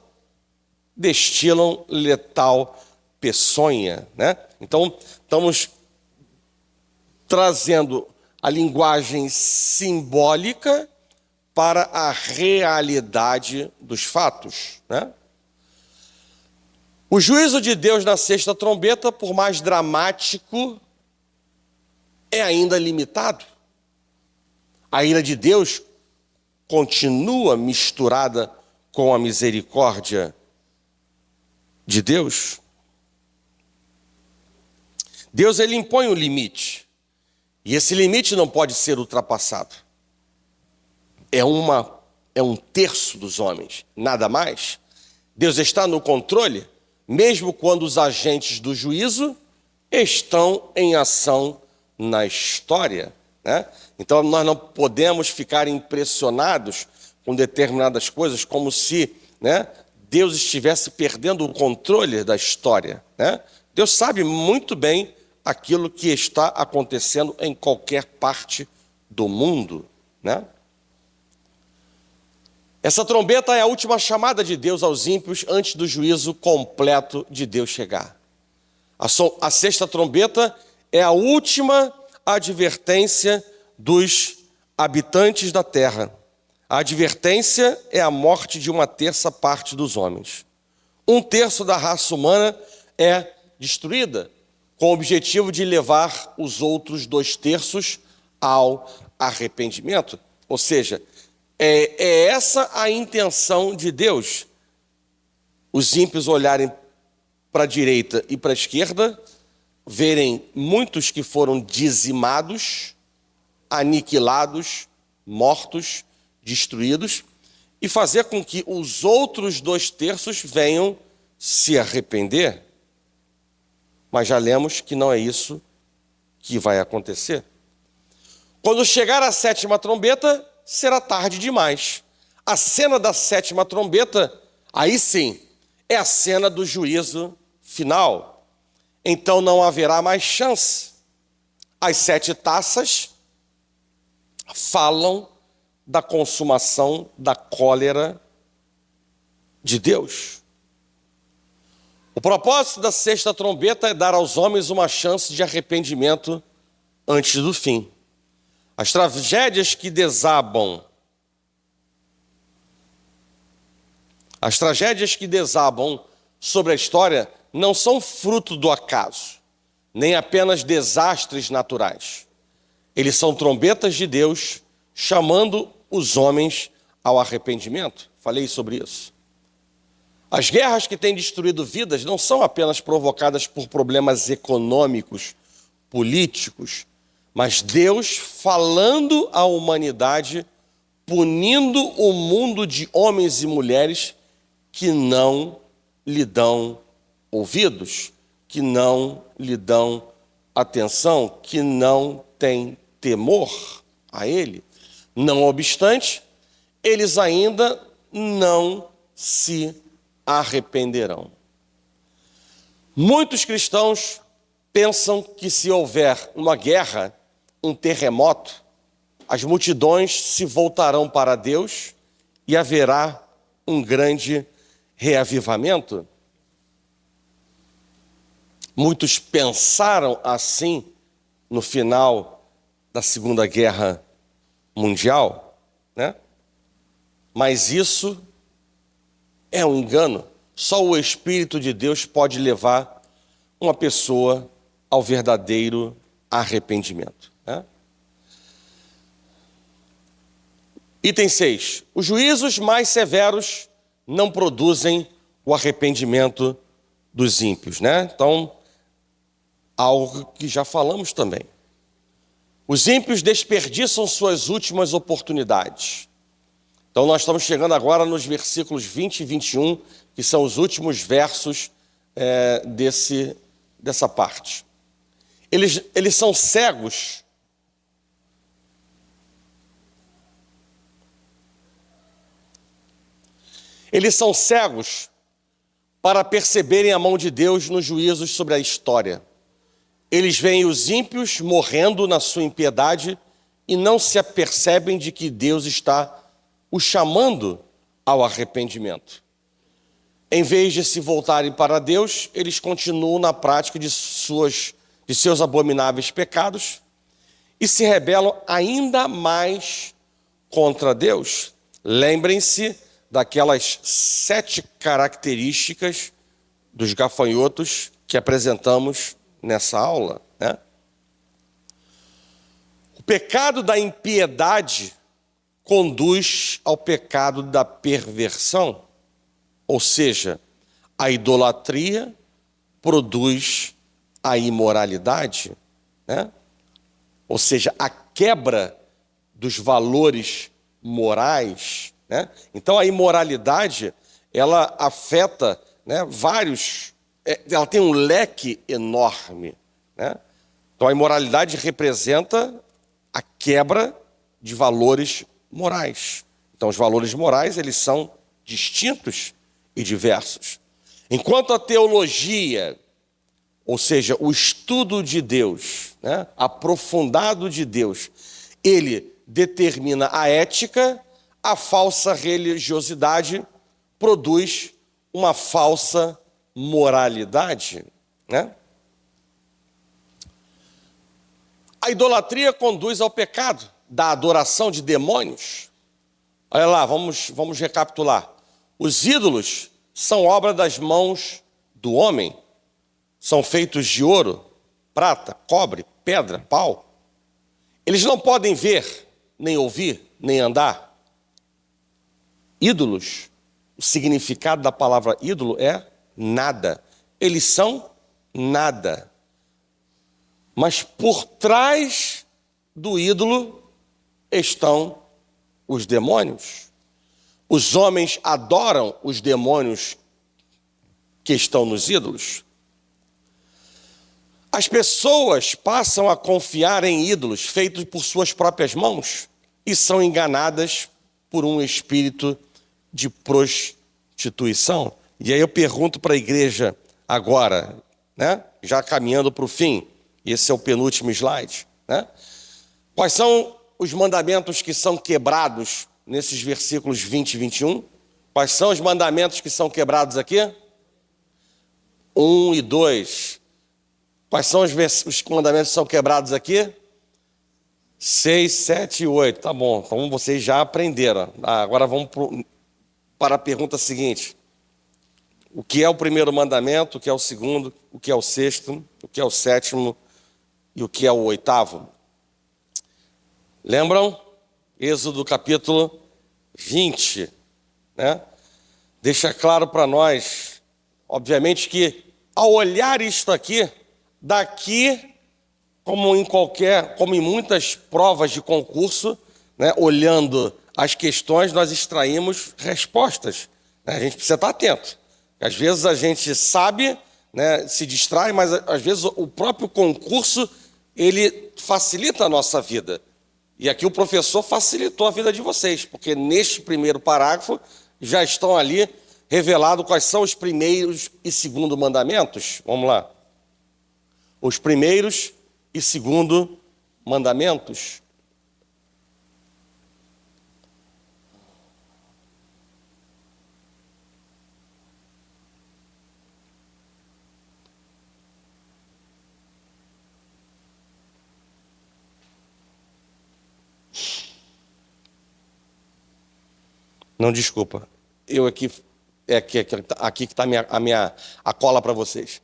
destilam letal peçonha, né? Então, estamos trazendo a linguagem simbólica para a realidade dos fatos, né? O juízo de Deus na sexta trombeta, por mais dramático, é ainda limitado. A ira de Deus continua misturada com a misericórdia de Deus. Deus, ele impõe um limite. E esse limite não pode ser ultrapassado. É um terço dos homens, nada mais. Deus está no controle, mesmo quando os agentes do juízo estão em ação na história, né? Então nós não podemos ficar impressionados com determinadas coisas, como se, né, Deus estivesse perdendo o controle da história, né? Deus sabe muito bem aquilo que está acontecendo em qualquer parte do mundo, né? Essa trombeta é a última chamada de Deus aos ímpios antes do juízo completo de Deus chegar. A sexta trombeta é a última advertência dos habitantes da terra. A advertência é a morte de uma terça parte dos homens. Um terço da raça humana é destruída, com o objetivo de levar os outros 2 terços ao arrependimento. Ou seja, é essa a intenção de Deus. Os ímpios olharem para a direita e para a esquerda, verem muitos que foram dizimados, aniquilados, mortos, destruídos, e fazer com que os outros 2 terços venham se arrepender. Mas já lemos que não é isso que vai acontecer. Quando chegar a 7ª trombeta, será tarde demais. A cena da sétima trombeta, aí sim, é a cena do juízo final. Então não haverá mais chance. As 7 taças falam da consumação da cólera de Deus. O propósito da sexta trombeta é dar aos homens uma chance de arrependimento antes do fim. As tragédias que desabam sobre a história não são fruto do acaso, nem apenas desastres naturais. Eles são trombetas de Deus chamando os homens ao arrependimento. Falei sobre isso. As guerras que têm destruído vidas não são apenas provocadas por problemas econômicos, políticos, mas Deus falando à humanidade, punindo o mundo de homens e mulheres que não lhe dão ouvidos, que não lhe dão atenção, que não têm temor a Ele. Não obstante, eles ainda não se arrependerão. Muitos cristãos pensam que se houver uma guerra, um terremoto, as multidões se voltarão para Deus e haverá um grande reavivamento. Muitos pensaram assim no final da Segunda Guerra Mundial, né? Mas isso é um engano. Só o Espírito de Deus pode levar uma pessoa ao verdadeiro arrependimento, né? Item 6. Os juízos mais severos não produzem o arrependimento dos ímpios, né? Então, algo que já falamos também. Os ímpios desperdiçam suas últimas oportunidades. Então, nós estamos chegando agora nos versículos 20 e 21, que são os últimos versos dessa parte. Eles são cegos. Eles são cegos para perceberem a mão de Deus nos juízos sobre a história. Eles veem os ímpios morrendo na sua impiedade e não se apercebem de que Deus está os chamando ao arrependimento. Em vez de se voltarem para Deus, eles continuam na prática de seus abomináveis pecados e se rebelam ainda mais contra Deus. Lembrem-se daquelas 7 características dos gafanhotos que apresentamos nessa aula, né? O pecado da impiedade conduz ao pecado da perversão, ou seja, a idolatria produz a imoralidade, né? Ou seja, a quebra dos valores morais, né? Então a imoralidade, ela afeta, né, ela tem um leque enorme, né? Então a imoralidade representa a quebra de valores morais. Então os valores morais, eles são distintos e diversos. Enquanto a teologia, ou seja, o estudo de Deus, né, aprofundado de Deus, ele determina a ética, a falsa religiosidade produz uma falsa moralidade, né? A idolatria conduz ao pecado da adoração de demônios. Olha lá, vamos recapitular. Os ídolos são obra das mãos do homem. São feitos de ouro, prata, cobre, pedra, pau. Eles não podem ver, nem ouvir, nem andar. Ídolos, o significado da palavra ídolo é nada. Eles são nada. Mas por trás do ídolo estão os demônios. Os homens adoram os demônios que estão nos ídolos. As pessoas passam a confiar em ídolos feitos por suas próprias mãos, e são enganadas por um espírito de prostituição. E aí eu pergunto para a igreja agora, né? Já caminhando para o fim, esse é o penúltimo slide, né? Quais são os mandamentos que são quebrados nesses versículos 20 e 21? Quais são os mandamentos que são quebrados aqui? 1 e 2. Quais são os mandamentos que são quebrados aqui? 6, 7 e 8. Tá bom, então vocês já aprenderam. Agora vamos para a pergunta seguinte. O que é o primeiro mandamento, o que é o segundo, o que é o sexto, o que é o sétimo e o que é o oitavo? Lembram? Êxodo capítulo 20, né? Deixa claro para nós, obviamente, que ao olhar isto aqui, daqui, como em muitas provas de concurso, né, olhando as questões, nós extraímos respostas, né? A gente precisa estar atento. Às vezes a gente sabe, né, se distrai, mas às vezes o próprio concurso, ele facilita a nossa vida. E aqui o professor facilitou a vida de vocês, porque neste primeiro parágrafo já estão ali revelados quais são os primeiros e segundo mandamentos. Vamos lá. Os primeiros e segundo mandamentos. Não, desculpa. Eu aqui aqui que está a cola para vocês.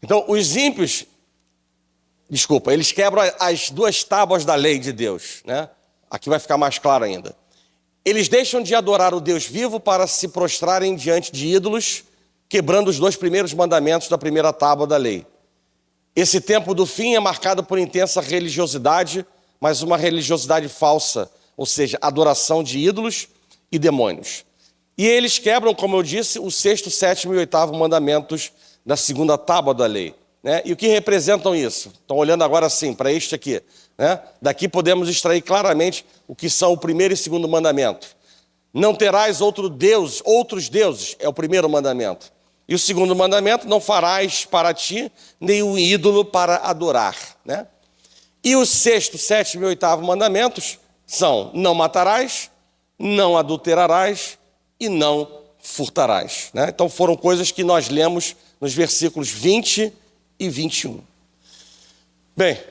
Então, os ímpios, desculpa, eles quebram as duas tábuas da lei de Deus, né? Aqui vai ficar mais claro ainda. Eles deixam de adorar o Deus vivo para se prostrarem diante de ídolos, quebrando os dois primeiros mandamentos da primeira tábua da lei. Esse tempo do fim é marcado por intensa religiosidade, mas uma religiosidade falsa, ou seja, adoração de ídolos e demônios. E eles quebram, como eu disse, o sexto, sétimo e oitavo mandamentos da segunda tábua da lei, né? E o que representam isso? Estão olhando agora assim, para este aqui, né? Daqui podemos extrair claramente o que são o primeiro e segundo mandamento. Não terás outros deuses, é o primeiro mandamento. E o segundo mandamento, não farás para ti nenhum ídolo para adorar, né? E os sexto, sétimo e oitavo mandamentos são: não matarás, não adulterarás e não furtarás, né? Então foram coisas que nós lemos nos versículos 20 e 21. Bem,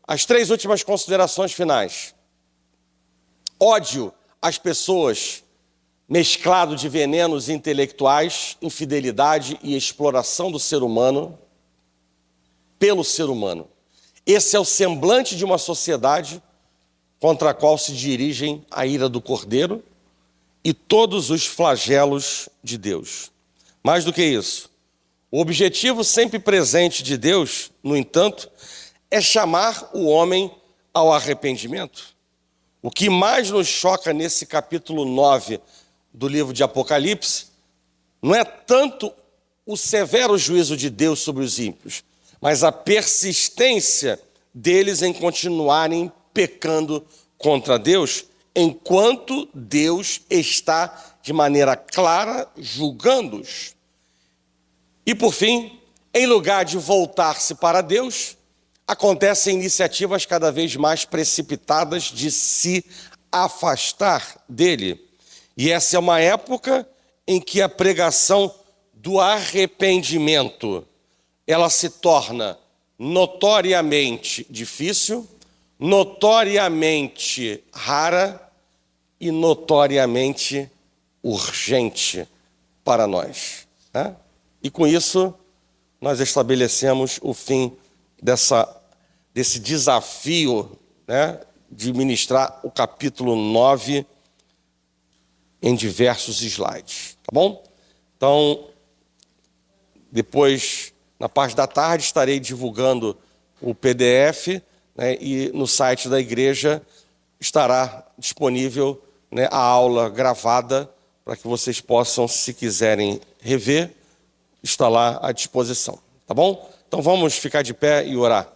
as três últimas considerações finais. Ódio às pessoas, mesclado de venenos intelectuais, infidelidade e exploração do ser humano pelo ser humano. Esse é o semblante de uma sociedade contra a qual se dirigem a ira do Cordeiro e todos os flagelos de Deus. Mais do que isso, o objetivo sempre presente de Deus, no entanto, é chamar o homem ao arrependimento. O que mais nos choca nesse capítulo 9 do livro de Apocalipse não é tanto o severo juízo de Deus sobre os ímpios, mas a persistência deles em continuarem pecando contra Deus, enquanto Deus está de maneira clara julgando-os. E por fim, em lugar de voltar-se para Deus, acontecem iniciativas cada vez mais precipitadas de se afastar dele. E essa é uma época em que a pregação do arrependimento, ela se torna notoriamente difícil, notoriamente rara e notoriamente urgente para nós, né? E com isso, nós estabelecemos o fim desse desafio, né, de ministrar o capítulo 9 em diversos slides, tá bom? Então, depois, na parte da tarde, estarei divulgando o PDF, né, e no site da igreja estará disponível, né, a aula gravada para que vocês possam, se quiserem rever, está lá à disposição, tá bom? Então vamos ficar de pé e orar.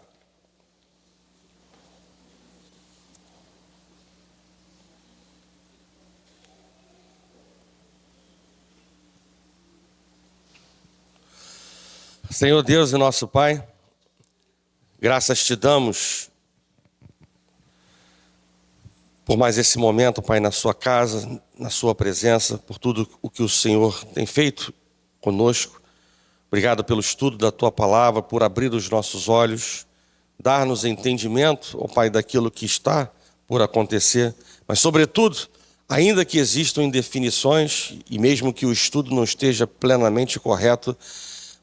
Senhor Deus e nosso Pai, graças te damos por mais esse momento, Pai, na sua casa, na sua presença, por tudo o que o Senhor tem feito conosco. Obrigado pelo estudo da tua palavra, por abrir os nossos olhos, dar-nos entendimento, ó Pai, daquilo que está por acontecer, mas sobretudo, ainda que existam indefinições e mesmo que o estudo não esteja plenamente correto,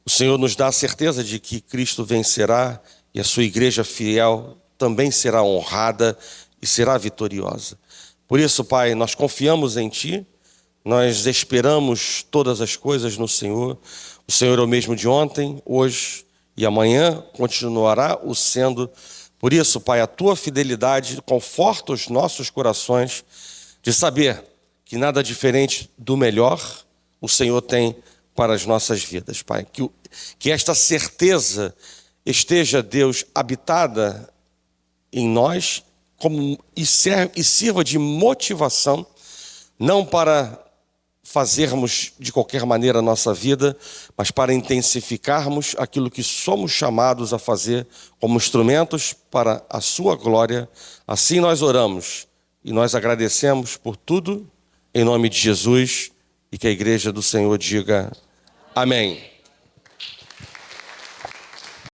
o Senhor nos dá a certeza de que Cristo vencerá e a sua igreja fiel também será honrada e será vitoriosa. Por isso, Pai, nós confiamos em Ti, nós esperamos todas as coisas no Senhor. O Senhor é o mesmo de ontem, hoje e amanhã, continuará o sendo. Por isso, Pai, a Tua fidelidade conforta os nossos corações de saber que nada diferente do melhor o Senhor tem para as nossas vidas, Pai. Que esta certeza esteja, Deus, habitada em nós e sirva de motivação, não para fazermos de qualquer maneira a nossa vida, mas para intensificarmos aquilo que somos chamados a fazer como instrumentos para a sua glória. Assim nós oramos e nós agradecemos por tudo, em nome de Jesus, e que a igreja do Senhor diga amém.